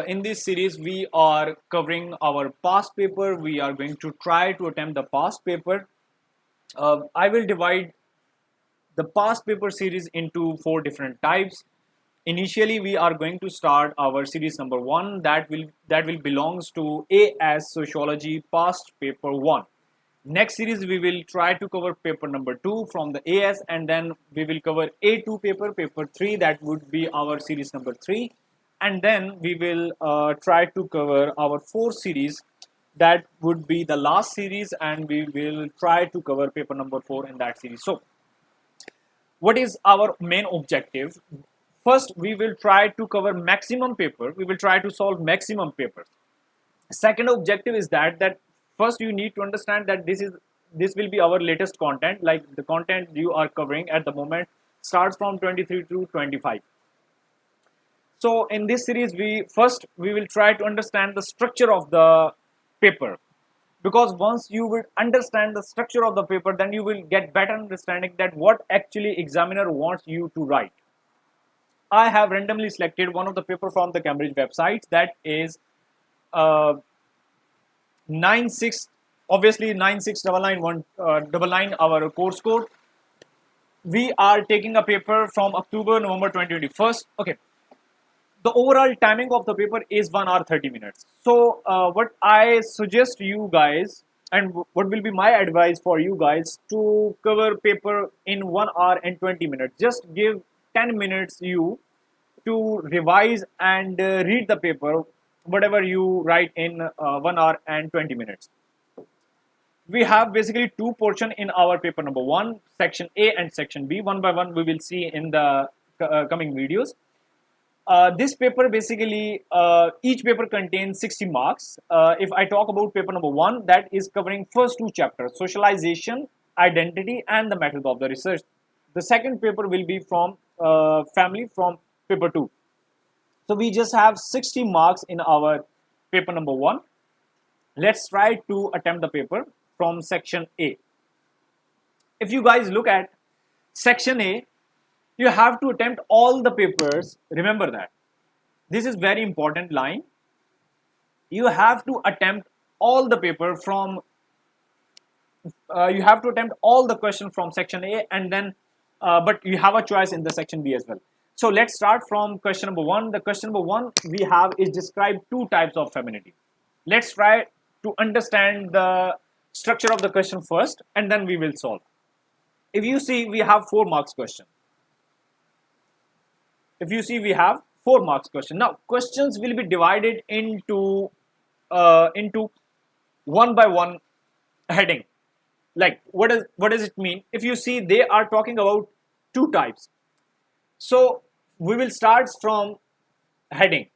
in this series we are covering our past paper. We are going to try to attempt the past paper. I will divide the past paper series into 4 different types. Initially, we are going to start our series number 1 that will belongs to AS Sociology past paper 1. Next series we will try to cover paper number 2 from the AS, and then we will cover A2 paper 3, that would be our series number 3, and then we will try to cover our 4th series, that would be the last series, and we will try to cover paper number 4 in that series. So what is our main objective? First, we will try to cover maximum paper. We will try to solve maximum papers. Second objective is that first you need to understand that this will be our latest content. Like the content you are covering at the moment starts from 23 to 25. So in this series, we will try to understand the structure of the paper, because once you will understand the structure of the paper, then you will get better understanding that what actually examiner wants you to write. I have randomly selected one of the paper from the Cambridge website, that is 9699 our course code. We are taking a paper from October November 2021. Okay, the overall timing of the paper is 1 hour 30 minutes. So what I suggest you guys, and what will be my advice for you guys, to cover paper in 1 hour and 20 minutes. Just give 10 minutes you to revise and read the paper, whatever you write in 1 hour and 20 minutes. We have basically 2 portions in our paper number 1, section A and section B. One by one we will see in the coming videos. This paper basically, each paper contains 60 marks. If I talk about paper number 1, that is covering first 2 chapters, socialization, identity, and the method of the research. The second paper will be from family, from paper 2. So we just have 60 marks in our paper number 1. Let's try to attempt the paper from section A. If you guys look at section A, you have to attempt all the papers. Remember that. This is very important line. You have to attempt all the paper from, you have to attempt all the questions from section A, and then, but you have a choice in the section B as well. So let's start from question number 1. The question number 1 we have is describe 2 types of femininity. Let's try to understand the structure of the question first, and then we will solve. If you see, we have 4 marks question. If you see, we have 4 marks question. Now, questions will be divided into 1 by 1 heading. Like, what does it mean? If you see, they are talking about 2 types. So we will start from heading.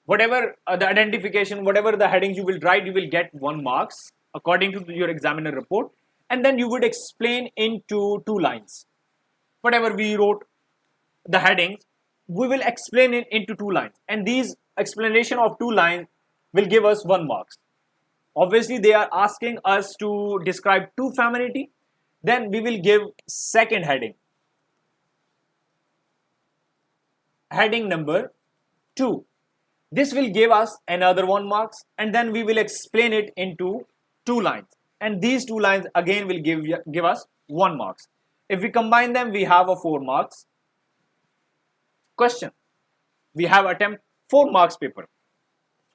Whatever the identification, whatever the headings you will write, you will get 1 marks according to your examiner report, and then you would explain into 2 lines. Whatever we wrote, the headings, we will explain it into 2 lines, and these explanation of 2 lines will give us 1 marks. Obviously, they are asking us to describe 2 femininity. Then we will give second heading. Heading number 2. This will give us another 1 marks, and then we will explain it into 2 lines, and these 2 lines again will give us 1 marks. If we combine them, we have a 4 marks question. We have attempt 4 marks paper.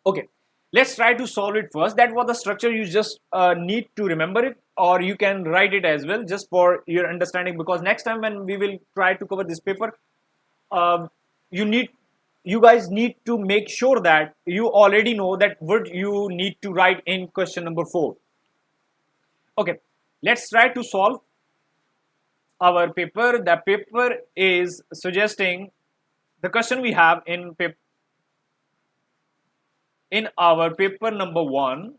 Okay, let's try to solve it first. That was the structure. You just need to remember it, or you can write it as well, just for your understanding, because next time when we will try to cover this paper, you guys need to make sure that you already know that what you need to write in question number 4. Okay, let's try to solve our paper. The paper is suggesting the question we have in our paper number 1,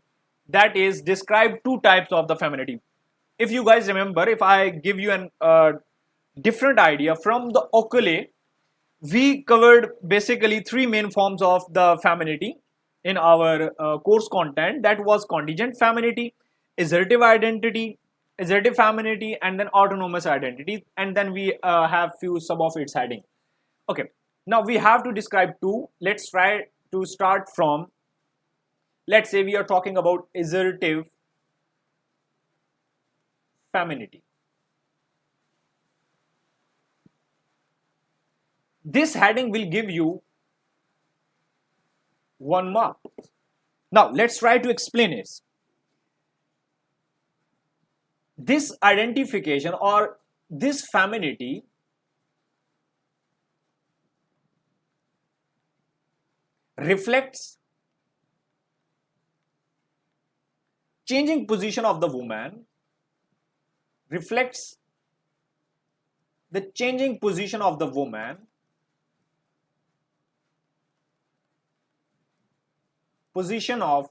that is describe 2 types of the femininity. If you guys remember, if I give you an different idea from the Ocole, we covered basically 3 main forms of the femininity in our course content. That was contingent femininity, assertive identity, assertive femininity, and then autonomous identity, and then we have few sub of its heading. Okay, Now we have to describe two. Let's try to start from, let's say we are talking about assertive femininity. This heading will give you 1 mark. Now let's try to explain it. This identification or this femininity reflects changing position of the woman, reflects the changing position of the woman, position of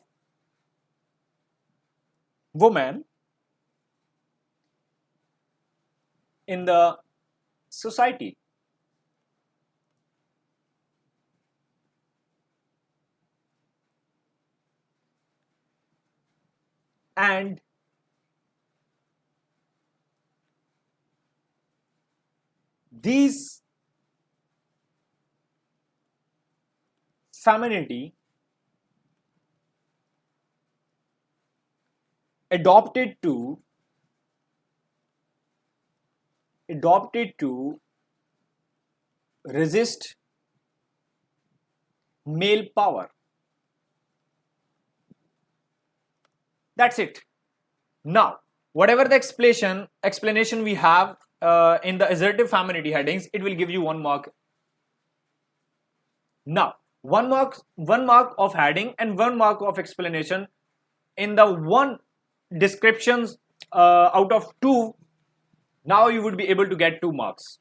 woman in the society. And these femininity adopted to resist male power. That's it. Now, whatever the explanation we have in the assertive femininity headings, it will give you 1 mark. Now, 1 mark of heading and 1 mark of explanation in the one descriptions out of 2. Now you would be able to get 2 marks.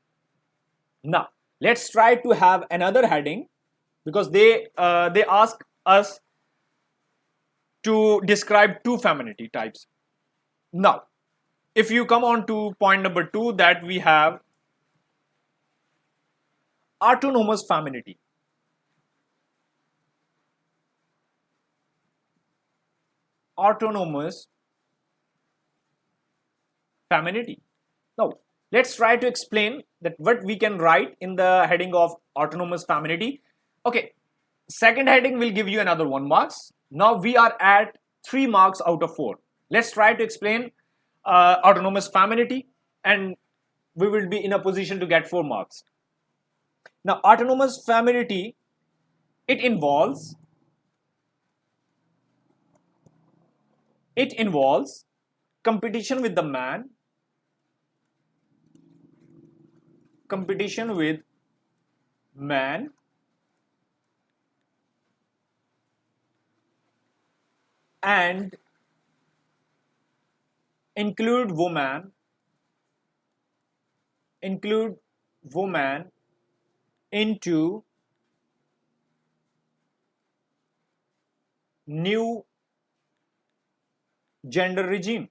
Now, let's try to have another heading, because they ask us to describe 2 femininity types. Now, if you come on to point number 2, that we have autonomous femininity. Autonomous femininity. Now, let's try to explain that what we can write in the heading of autonomous femininity. Okay, second heading will give you another 1 marks. Now we are at 3 marks out of 4. Let's try to explain autonomous femininity, and we will be in a position to get 4 marks. Now, autonomous femininity, it involves competition with the man, and include woman into new gender regime.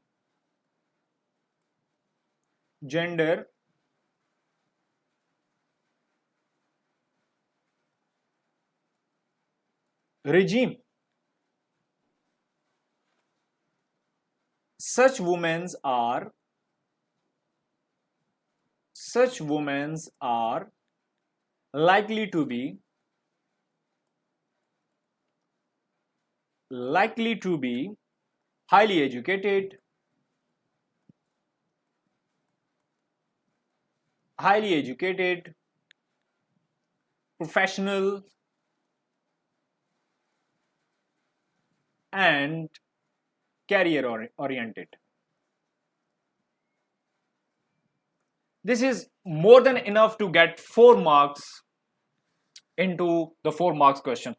Such women are likely to be highly educated, professional, and career oriented. This is more than enough to get 4 marks into the 4 marks question.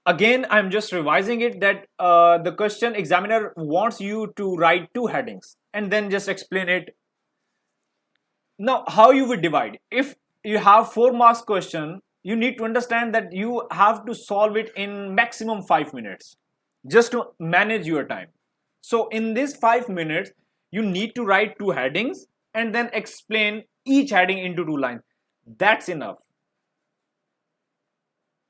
Again, I'm just revising it that the question examiner wants you to write 2 headings and then just explain it. Now, how you would divide? If you have 4 marks question, you need to understand that you have to solve it in maximum 5 minutes just to manage your time. So in this 5 minutes, you need to write 2 headings and then explain each heading into 2 lines. That's enough.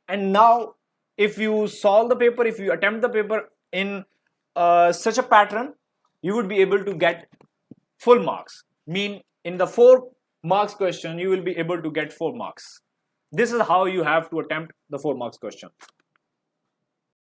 And now, if you solve the paper, if you attempt the paper in such a pattern, you would be able to get full marks. Mean in the 4 marks question, you will be able to get 4 marks. This is how you have to attempt the 4 marks question.